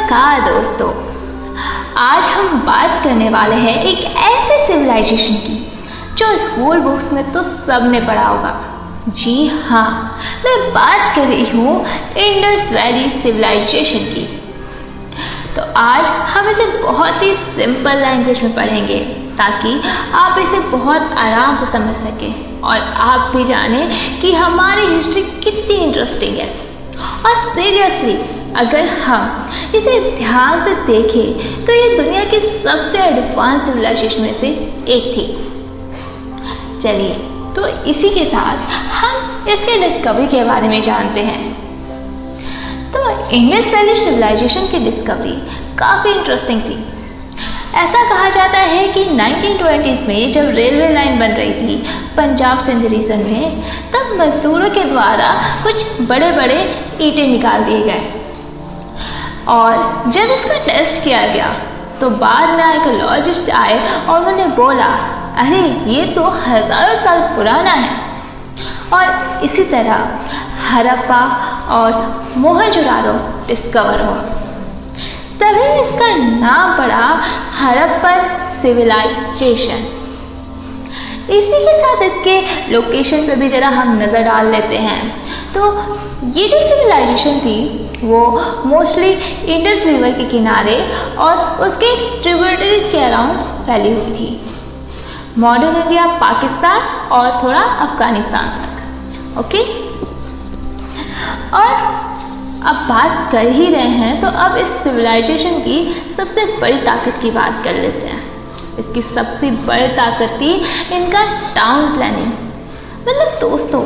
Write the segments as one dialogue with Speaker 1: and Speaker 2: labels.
Speaker 1: नमस्कार दोस्तों, आज हम बात करने वाले हैं एक ऐसे सिविलाइजेशन की जो स्कूल बुक्स में तो सबने पढ़ा होगा। जी हाँ, मैं बात कर रही हूँ इंडस वैली सिविलाइजेशन की। तो आज हम इसे बहुत ही सिंपल लैंग्वेज में पढ़ेंगे ताकि आप इसे बहुत आराम से समझ सकें और आप भी जानें कि हमारी हिस्ट्री कितनी इंटरेस्टिंग है। और सीरियसली अगर हम इसे ध्यान से देखें तो ये दुनिया की सबसे एडवांस सिविलाइजेशन में से एक थी। चलिए तो इसी के साथ हम इसके डिस्कवरी के बारे में जानते हैं। तो इंडस वैली सिविलाइजेशन की डिस्कवरी काफ़ी इंटरेस्टिंग थी। ऐसा कहा जाता है कि 1920s में जब रेलवे लाइन बन रही थी पंजाब सिंध रीजन में, तब मजदूरों के द्वारा कुछ बड़े बड़े ईंटें निकाल दिए गए और जब इसका टेस्ट किया गया तो बाद में आर्कियोलॉजिस्ट आए और उन्होंने बोला, अरे ये तो हजारों साल पुराना है। और इसी तरह हड़प्पा और मोहनजोदाड़ो डिस्कवर हुआ। तभी इसका नाम पड़ा हड़प्पन सिविलाइजेशन। इसी के साथ इसके लोकेशन पे भी जरा हम नज़र डाल लेते हैं। तो ये जो सिविलाइजेशन थी वो मोस्टली इंडस रिवर के किनारे और उसके ट्रिब्यूटरीज के अराउंड फैली हुई थी। मॉडर्न इंडिया, पाकिस्तान और थोड़ा अफगानिस्तान तक। ओके, और अब बात कर ही रहे हैं तो अब इस सिविलाइजेशन की सबसे बड़ी ताकत की बात कर लेते हैं। इसकी सबसे बड़ी ताकत थी इनका टाउन प्लानिंग। मतलब दोस्तों,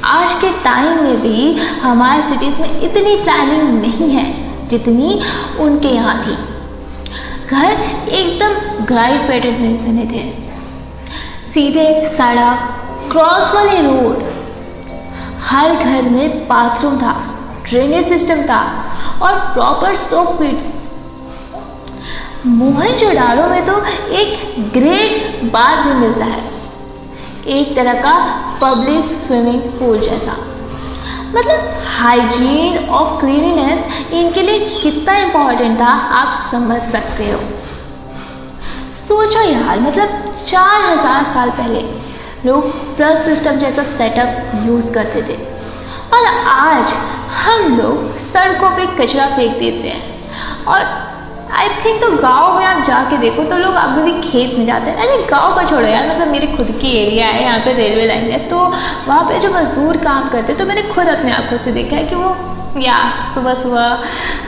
Speaker 1: आज के टाइम में भी हमारे सिटीज़ में इतनी प्लानिंग नहीं है जितनी उनके यहाँ थी। घर एकदम ग्राइड पैटर्न में बने थे, सीधे सड़क, क्रॉस वाले रोड, हर घर में बाथरूम था, ड्रेनेज सिस्टम था और प्रॉपर सोप पिट्स। मोहनजोदाड़ो में तो एक ग्रेट बाथ भी मिलता है, एक तरह का पब्लिक स्विमिंग पूल जैसा। मतलब हाइजीन और क्लीनिनेस इनके लिए कितना इम्पोर्टेंट था आप समझ सकते हो। सोचो यार, मतलब 4000 साल पहले लोग प्लस सिस्टम जैसा सेटअप यूज़ करते थे और आज हम लोग सड़कों पे कचरा फेंक देते हैं। और आई थिंक तो गांव में आप जाके देखो तो लोग अभी भी खेत में जाते हैं। अरे गांव का छोड़ो यार, मतलब मेरे खुद की एरिया है, यहाँ पे रेलवे लाइन है, तो वहाँ पे जो मजदूर काम करते हैं तो मैंने खुद अपने आंखों से देखा है कि वो सुबह सुबह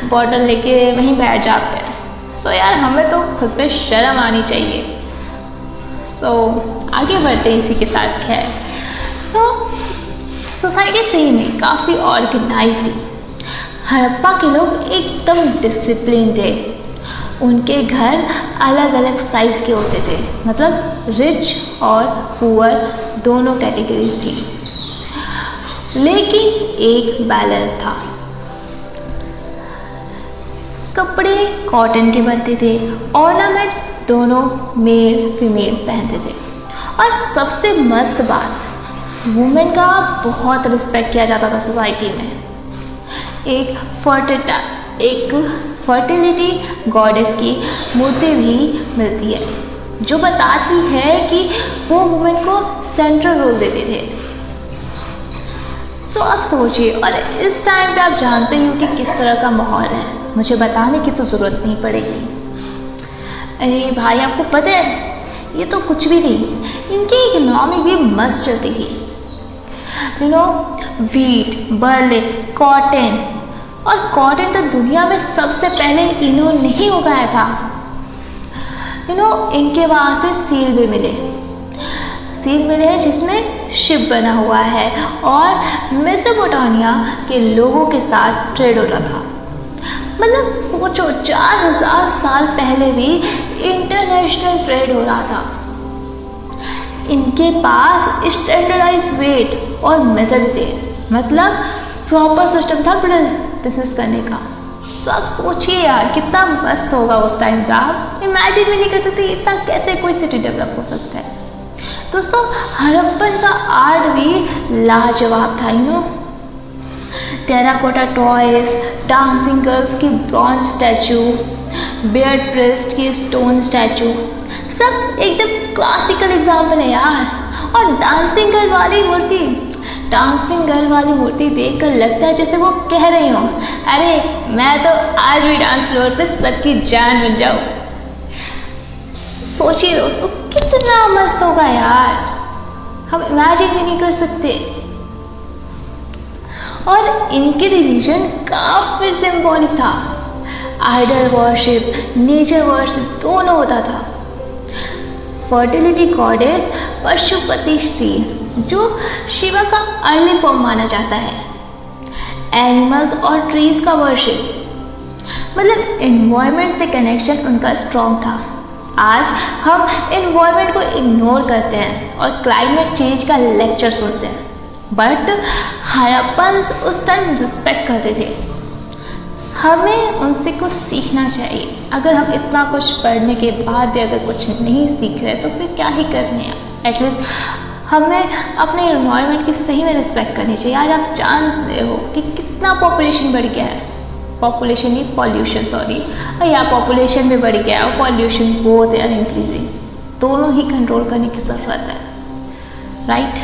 Speaker 1: बॉटल लेके वहीं बैठ जाते हैं। तो यार हमें तो खुद पे शर्म आनी चाहिए। तो आगे बढ़ते हैं इसी के साथ। खैर, तो सोसाइटी सही में काफ़ी ऑर्गेनाइज थी। हड़प्पा के लोग एकदम डिसिप्लिन थे। उनके घर अलग अलग साइज के होते थे, मतलब रिच और पुअर दोनों कैटेगरीज थी, लेकिन एक बैलेंस था। कपड़े कॉटन के बनते थे, ऑर्नामेंट्स दोनों मेल फीमेल पहनते थे और सबसे मस्त बात, वुमेन का बहुत रिस्पेक्ट किया जाता था सोसाइटी में। एक फर्टिलिटी गॉडेस की मूर्ति भी मिलती है जो बताती है कि वो वुमेन को सेंट्रल रोल देते थे। तो अब सोचिए, और इस टाइम पे आप जानते ही हो कि किस तरह का माहौल है, मुझे बताने की तो ज़रूरत नहीं पड़ेगी। अरे भाई, आपको पता है ये तो कुछ भी नहीं, इनकी इकोनॉमी भी मस्त चलती थी। वीट, बर्ले, कॉटन, और कॉटन तो दुनिया में सबसे पहले इन्होंने ही उगाया था। इनके वहाँ से सील मिले हैं जिसमें शिप बना हुआ है और मेसोपोटामिया के लोगों के साथ ट्रेड हो रहा था। मतलब सोचो, 4000 साल पहले भी इंटरनेशनल ट्रेड हो रहा था। इनके पास स्टैंडर्डाइज वेट और मेजर थे, मतलब प्रॉपर सिस्टम था बिजनेस करने का। तो आप सोचिए यार, कितना मस्त होगा उस टाइम का। आप इमेजिन भी नहीं कर सकते इतना कैसे कोई सिटी डेवलप हो सकता है। दोस्तों, हड़प्पन का आर्ट भी लाजवाब था। टेराकोटा टॉयज, डांसिंग गर्ल्स की ब्रॉन्ज स्टैचू, बियर्ड प्रिस्ट की स्टोन स्टैचू, सब एकदम क्लासिकल एग्जाम्पल है यार। और डांसिंग गर्ल वाली मूर्ति देखकर लगता है जैसे वो कह रही हो, अरे मैं तो आज भी डांस फ्लोर पे सबकी जान बन जाऊं। सोचिए दोस्तों, कितना मस्त होगा यार, हम इमेजिन भी नहीं कर सकते। और इनके रिलीजन काफी सिंबॉलिक था। आइडल वर्शिप, नेचर वर्शिप दोनों होता था। फर्टिलिटी गॉडेस पशुपति जो शिवा का अर्ली फॉर्म माना जाता है। एनिमल्स और ट्रीज का वर्शिप, मतलब एनवायरनमेंट से कनेक्शन उनका स्ट्रॉन्ग था। आज हम एनवायरनमेंट को इग्नोर करते हैं और क्लाइमेट चेंज का लेक्चर सुनते हैं, बट हड़प्पन्स उस टाइम रिस्पेक्ट करते थे। हमें उनसे कुछ सीखना चाहिए। अगर हम इतना कुछ पढ़ने के बाद भी अगर कुछ नहीं सीख रहे तो फिर क्या ही करने हैं। एटलीस्ट हमें अपने एनवायरनमेंट की सही में रिस्पेक्ट करनी चाहिए। आज आप जान रहे हो कि कितना पॉपुलेशन बढ़ गया है, पॉपुलेशन नहीं पॉल्यूशन, सॉरी, या पॉपुलेशन भी बढ़ गया है और पॉल्यूशन बहुत है इंक्रीजिंग। दोनों ही कंट्रोल करने की ज़रूरत है, राइट।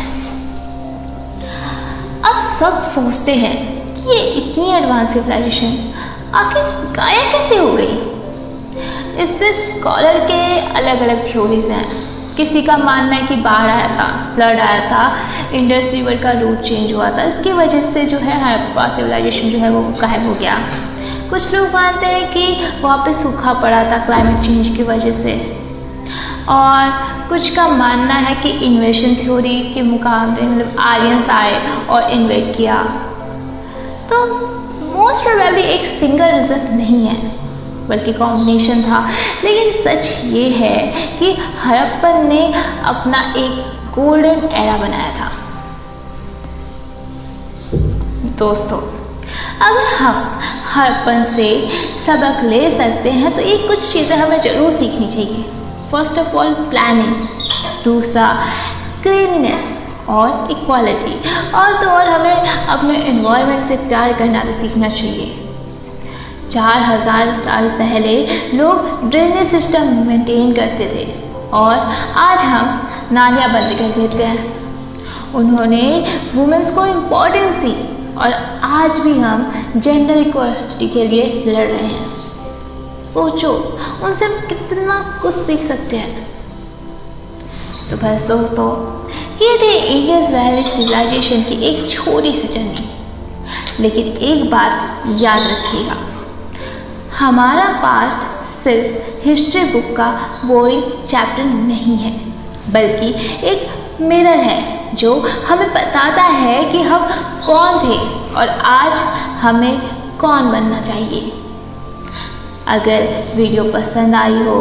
Speaker 1: अब सब सोचते हैं कि ये इतनी एडवांस सिविलाइजेशन आखिर गायब कैसे हो गई। इस पे स्कॉलर के अलग अलग थ्योरीज हैं। किसी का मानना है कि बाढ़ आया था, फ्लड आया था, इंडस रिवर का रूट चेंज हुआ था, इसकी वजह से जो है हड़प्पा सिविलाइजेशन जो है वो गायब हो गया। कुछ लोग मानते हैं कि वहाँ पे सूखा पड़ा था क्लाइमेट चेंज की वजह से, और कुछ का मानना है कि इन्वेशन थ्योरी के मुकाबले मतलब आर्यंस आए और इन्वेट किया। तो मोस्ट प्रोबेबली एक सिंगल रीज़न नहीं है बल्कि कॉम्बिनेशन था। लेकिन सच ये है कि हड़प्पन ने अपना एक गोल्डन एरा बनाया था। दोस्तों, अगर हम हड़प्पन से सबक ले सकते हैं तो एक कुछ चीज़ें हमें ज़रूर सीखनी चाहिए। फर्स्ट ऑफ ऑल प्लानिंग, दूसरा क्लीननेस और इक्वालिटी, और तो और हमें अपने एनवायरनमेंट से प्यार करना भी सीखना चाहिए। 4000 साल पहले लोग ड्रेनेज सिस्टम मेंटेन करते थे और आज हम नालियाँ बंद कर देते हैं। उन्होंने वुमेन्स को इम्पोर्टेंस दी और आज भी हम जेंडर इक्वालिटी के लिए लड़ रहे हैं। सोचो, उनसे हम कितना कुछ सीख सकते हैं। तो बस दोस्तों, ये थे इंडस वैली सिविलाइजेशन की एक छोटी सी जर्नी। लेकिन एक बात याद रखिएगा, हमारा पास्ट सिर्फ हिस्ट्री बुक का बोरिंग चैप्टर नहीं है, बल्कि एक मिरर है जो हमें बताता है कि हम कौन थे और आज हमें कौन बनना चाहिए। अगर वीडियो पसंद आई हो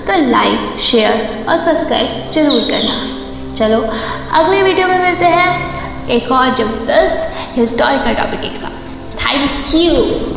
Speaker 1: तो लाइक, शेयर और सब्सक्राइब जरूर करना। चलो अगले वीडियो में मिलते हैं एक और जबरदस्त हिस्टोरिकल टॉपिक के साथ। Thank you.